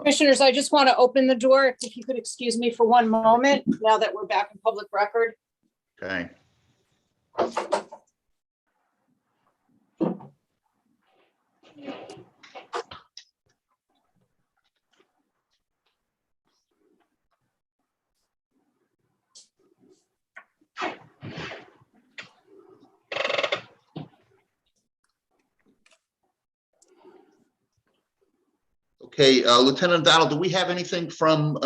Commissioners, I just want to open the door. If you could excuse me for one moment, now that we're back in public record. Okay. Okay, Lieutenant Donald, do we have anything from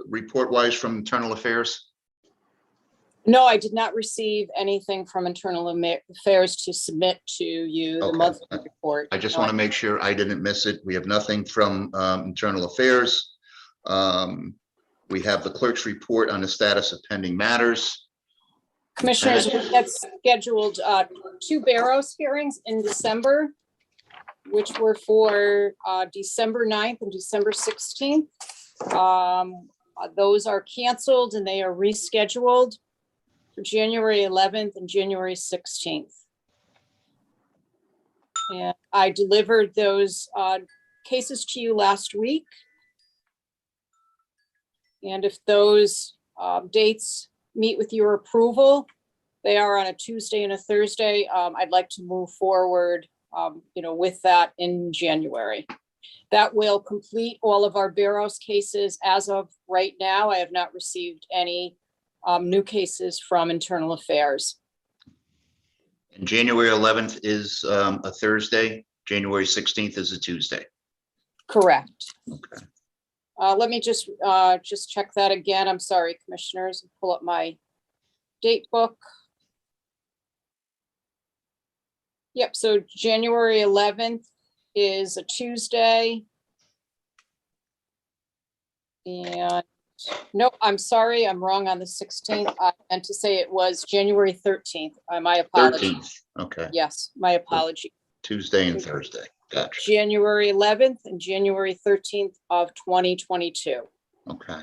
report-wise from Internal Affairs? No, I did not receive anything from Internal Affairs to submit to you the Okay. monthly report. I just want to make sure I didn't miss it. We have nothing from Internal Affairs. We have the clerk's report on the status of pending matters. Commissioners, we had scheduled 2 Barrows hearings in December, which were for December 9th and December 16th. Those are canceled and they are rescheduled for January 11th and January 16th. And I delivered those cases to you last week. And if those dates meet with your approval, they are on a Tuesday and a Thursday. I'd like to move forward with that in January. That will complete all of our Barrows cases. As of right now, I have not received any new cases from Internal Affairs. And January 11th is a Thursday. January 16th is a Tuesday. Correct. Okay. Let me just check that again. I'm sorry, Commissioners, pull up my date book. Yep, so January 11th is a Tuesday. And nope, I'm sorry, I'm wrong on the 16th. I meant to say it was January 13th. My apologies. 13th, okay. Yes, my apology. Tuesday and Thursday, gotcha. January 11th and January 13th of 2022. Okay.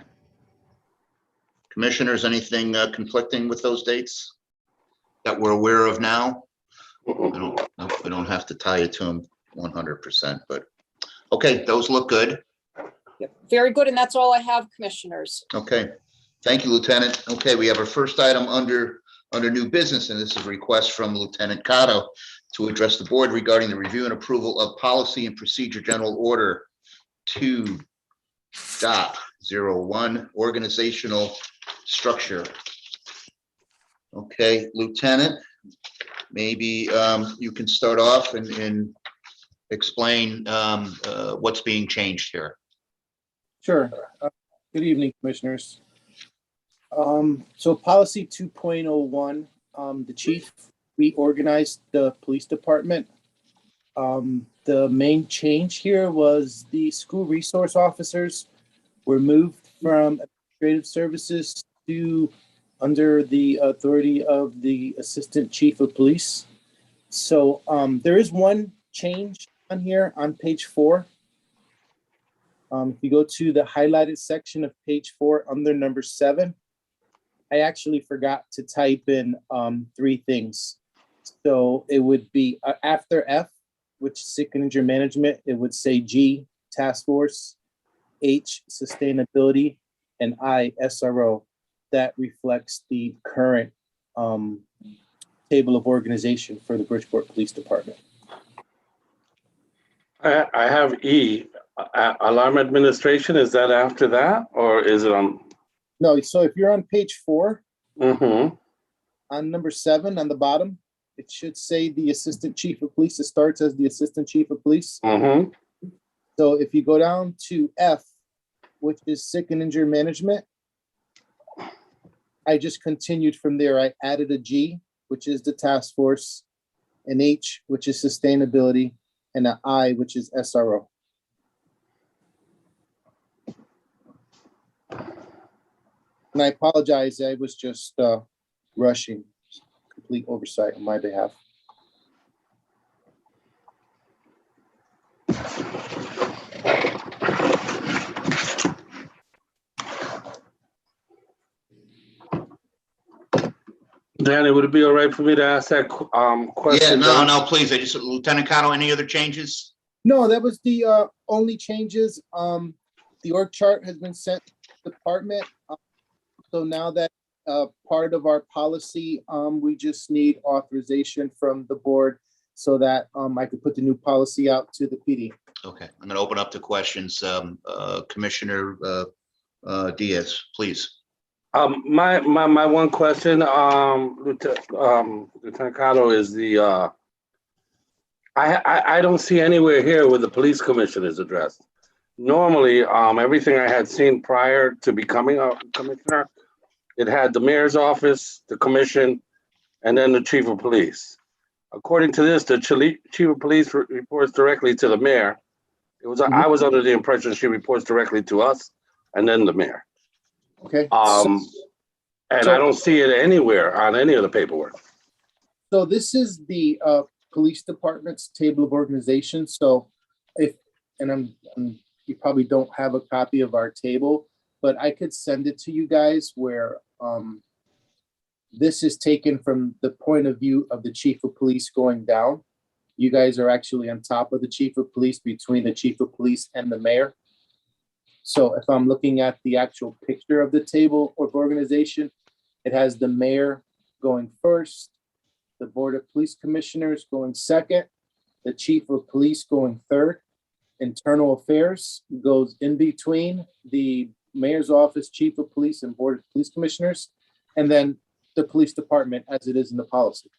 Commissioners, anything conflicting with those dates that we're aware of now? We don't have to tie it to them 100%, but okay, those look good. Yep, very good, and that's all I have, Commissioners. Okay, thank you, Lieutenant. Okay, we have our first item under new business, and this is a request from Lieutenant Cotto to address the board regarding the review and approval of policy and procedure general order 2.01 organizational structure. Okay, Lieutenant, maybe you can start off and explain what's being changed here. Sure. Good evening, Commissioners. So policy 2.01, the chief reorganized the police department. The main change here was the school resource officers were moved from administrative services to under the authority of the assistant chief of police. So there is one change on here on page 4. If you go to the highlighted section of page 4 under number 7, I actually forgot to type in 3 things. So it would be after F, which is sick and injury management, it would say G, task force, H, sustainability, and I, SRO. That reflects the current table of organization for the Bridgeport Police Department. I have E, alarm administration. Is that after that, or is it on? No, so if you're on page 4, Mm-hmm. on number 7 on the bottom, it should say the assistant chief of police. It starts as the assistant chief of police. Mm-hmm. So if you go down to F, which is sick and injury management, I just continued from there. I added a G, which is the task force, an H, which is sustainability, and an I, which is SRO. And I apologize, I was just rushing. Complete oversight on my behalf. Danny, would it be all right for me to ask that question? Yeah, no, please. Lieutenant Cotto, any other changes? No, that was the only changes. The org chart has been sent to the department. So now that part of our policy, we just need authorization from the board so that I could put the new policy out to the PD. Okay, I'm going to open up to questions. Commissioner Diaz, please. My one question, Lieutenant Cotto, is the, I don't see anywhere here where the police commission is addressed. Normally, everything I had seen prior to becoming a commissioner, it had the mayor's office, the commission, and then the chief of police. According to this, the chief of police reports directly to the mayor. I was under the impression she reports directly to us and then the mayor. Okay. And I don't see it anywhere on any of the paperwork. So this is the police department's table of organization. So you probably don't have a copy of our table, but I could send it to you guys where this is taken from the point of view of the chief of police going down. You guys are actually on top of the chief of police, between the chief of police and the mayor. So if I'm looking at the actual picture of the table of organization, it has the mayor going first, the board of police commissioners going second, the chief of police going third, internal affairs goes in between the mayor's office, chief of police, and board of police commissioners, and then the police department as it is in the policy.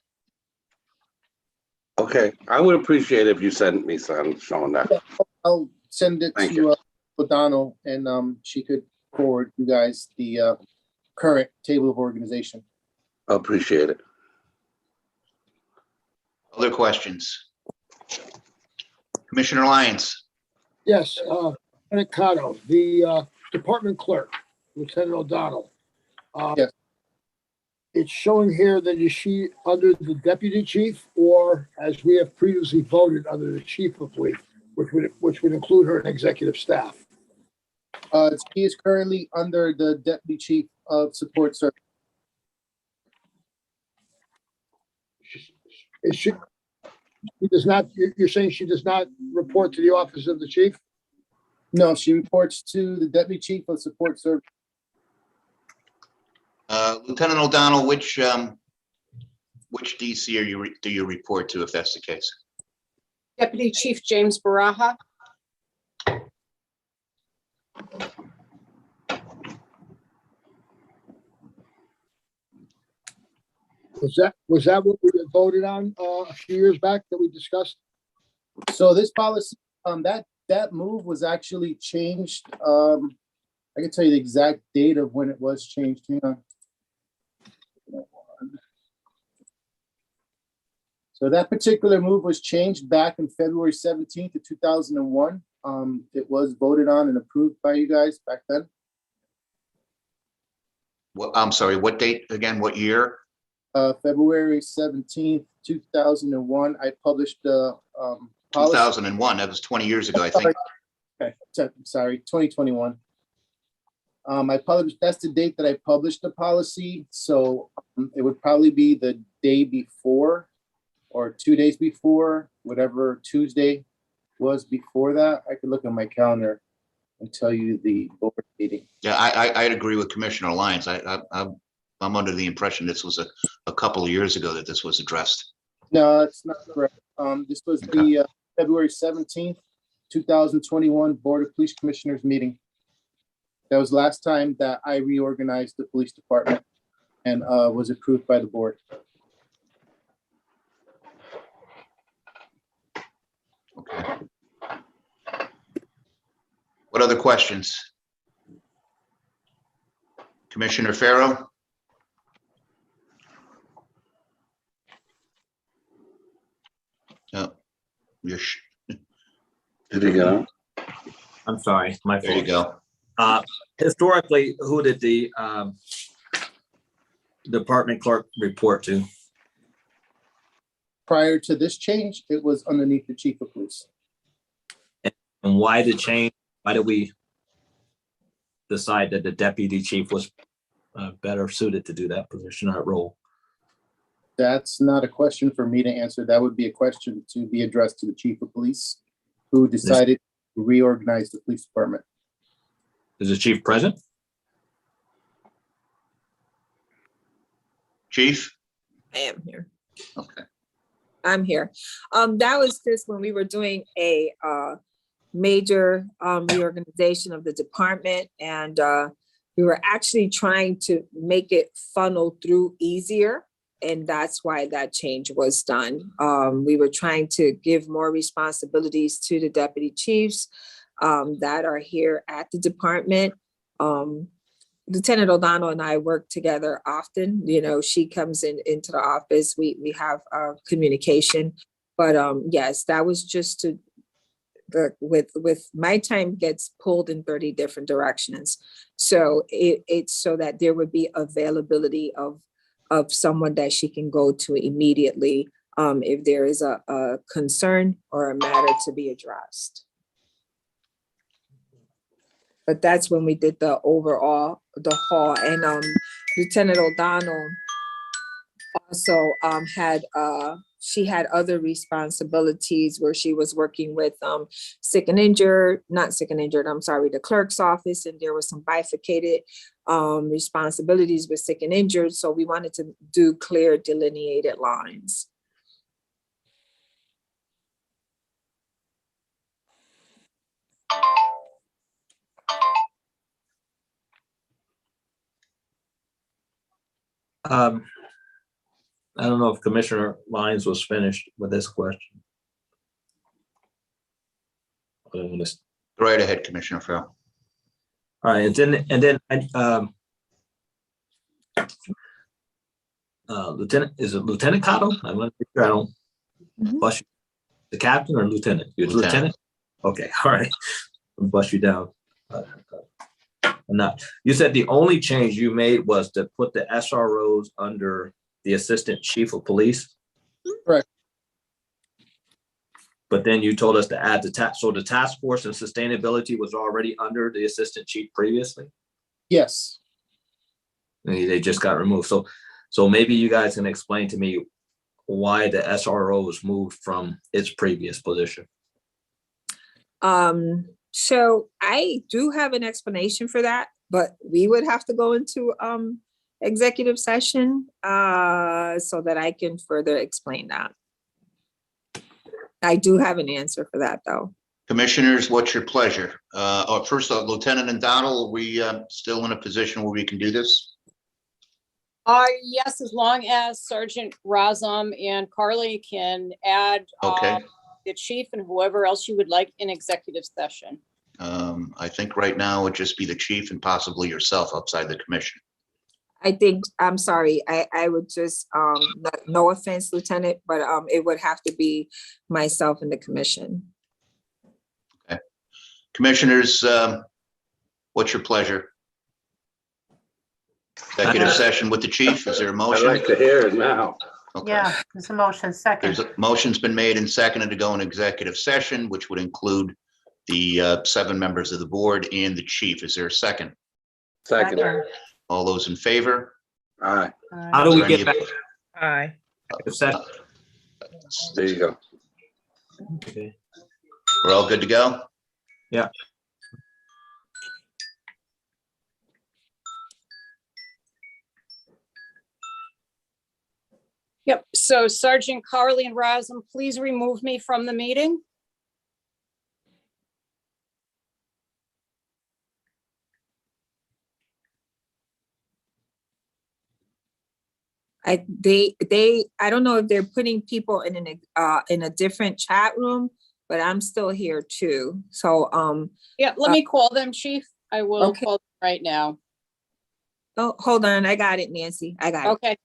Okay, I would appreciate if you sent me some showing that. Yeah, I'll send it Thank to O'Donnell, and she could forward you guys the current table of organization. I appreciate it. Other questions? Commissioner Lyons? Yes, Lieutenant Cotto, the department clerk, Lieutenant O'Donnell. Yes. It's showing here that is she under the deputy chief, or as we have previously voted, under the chief of police, which would include her in executive staff. She is currently under the deputy chief of support service. She does not, you're saying she does not report to the office of the chief? No, she reports to the deputy chief of support service. Lieutenant O'Donnell, which DC do you report to, if that's the case? Deputy Chief James Baraha. Was that what we had voted on a few years back that we discussed? So this policy, that move was actually changed. I can tell you the exact date of when it was changed. Hang on. So that particular move was changed back in February 17th of 2001. It was voted on and approved by you guys back then. Well, I'm sorry, what date again? What year? February 17th, 2001. I published the policy. 2001. That was 20 years ago, I think. Okay, sorry, 2021. I published, that's the date that I published the policy. So it would probably be the day before or 2 days before, whatever Tuesday was before that. I could look at my calendar and tell you the board meeting. Yeah, I'd agree with Commissioner Lyons. I'm under the impression this was a couple of years ago that this was addressed. No, that's not correct. This was the February 17th, 2021 Board of Police Commissioners meeting. That was last time that I reorganized the police department and was approved by the board. Okay. What other questions? Commissioner Farrow? No. You're Did you get out? I'm sorry, my there you fault. go. Historically, who did the department clerk report to? Prior to this change, it was underneath the chief of police. And why the change? Why did we decide that the deputy chief was better suited to do that position, that role? That's not a question for me to answer. That would be a question to be addressed to the chief of police. who decided to reorganize the police department. Is the chief present? Chief? I am here. Okay. I'm here. That was just when we were doing a major reorganization of the department, and we were actually trying to make it funnel through easier. And that's why that change was done. We were trying to give more responsibilities to the deputy chiefs that are here at the department. Lieutenant O'Donnell and I work together often. You know, she comes into the office. We have communication, but yes, that was just to with my time gets pulled in 30 different directions. So it's so that there would be availability of someone that she can go to immediately if there is a concern or a matter to be addressed. But that's when we did the overall, the hall, and Lieutenant O'Donnell also she had other responsibilities where she was working with not sick and injured, I'm sorry, the clerk's office, and there was some bifurcated responsibilities with sick and injured. So we wanted to do clear delineated lines. I don't know if Commissioner Lyons was finished with this question. Go right ahead, Commissioner Farrell. All right, and then Lieutenant, is it Lieutenant Cotto? I'm not sure. I don't bust you. The captain or lieutenant? You're the lieutenant? Okay, all right. I'll bust you down. Not. You said the only change you made was to put the SROs under the assistant chief of police. Correct. But then you told us to add the task. So the task force and sustainability was already under the assistant chief previously. Yes. They just got removed. So maybe you guys can explain to me why the SRO was moved from its previous position. So I do have an explanation for that, but we would have to go into executive session so that I can further explain that. I do have an answer for that, though. Commissioners, what's your pleasure? First off, Lieutenant O'Donnell, are we still in a position where we can do this? Yes, as long as Sergeant Razum and Carly can add Okay. the chief and whoever else you would like in executive session. I think right now it would just be the chief and possibly yourself outside the commission. I think, I'm sorry, I would just, no offense, Lieutenant, but it would have to be myself and the commission. Okay. Commissioners, what's your pleasure? Executive session with the chief, is there a I'd motion? like to hear it now. Okay. Yeah, there's a motion second. There's a motion's been made and seconded to go in executive session, which would include the 7 members of the board and the chief. Is there a second? Second. All those in favor? All right, How do Is we there get any back opposed? Aye. to session? there you go. Okay. We're all good to go? Yeah. Yep, so Sergeant Carly and Razum, please remove me from the meeting. I don't know if they're putting people in a different chat room, but I'm still here too. So, Yeah, let me call them, chief. I will Okay. call them right now. oh, hold on, I got it, Nancy. I got it. Okay,